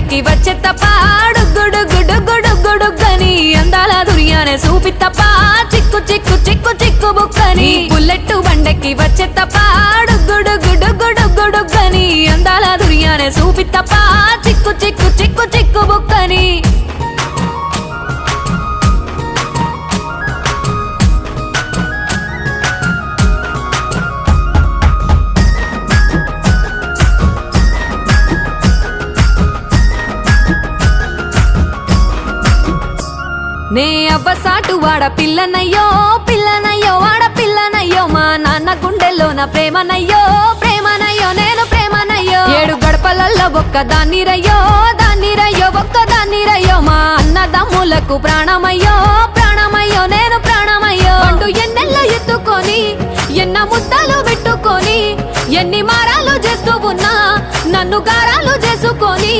బండెక్కి వచ్చే తప్ప డుగ్గుడుగ్గుడుగ్గుడుగ్గుడుగ్గని అందాల దుర్యానే చూపి తప్ప చిక్కు చిక్కు చిక్కు చిక్కు బుక్కని బుల్లెట్టు బండెక్కి వచ్చే తప్ప డుగ్గుడుగ్గుడుగ్గుడుగ్గుడుగ్గని అందాల దుర్యానే చూపి తప్ప చిక్కు చిక్కు చిక్కు చిక్కు బుక్కని నే అవ్వసాటు వాడ పిల్లనయ్యో పిల్లనయ్యో వాడ పిల్లనయ్యో మా నాన్న గుండెల్లోన ప్రేమనయ్యో ప్రేమనయ్యో నేను ప్రేమనయ్యో 7 గడపలల్లో ఒక్కదాన్నిరయ్యో దాన్నిరయ్యో ఒక్కదాన్నిరయ్యో మా అన్నదమ్ములకు ప్రాణమయ్యో ప్రాణమయ్యో నేను ప్రాణమయ్యో అంటూ ఎన్నెల్లో ఎత్తుకొని ఎన్న ముద్దలు పెట్టుకొని ఎన్ని మారాలు చేస్తూ ఉన్నా నన్ను గారాలు చేసుకొని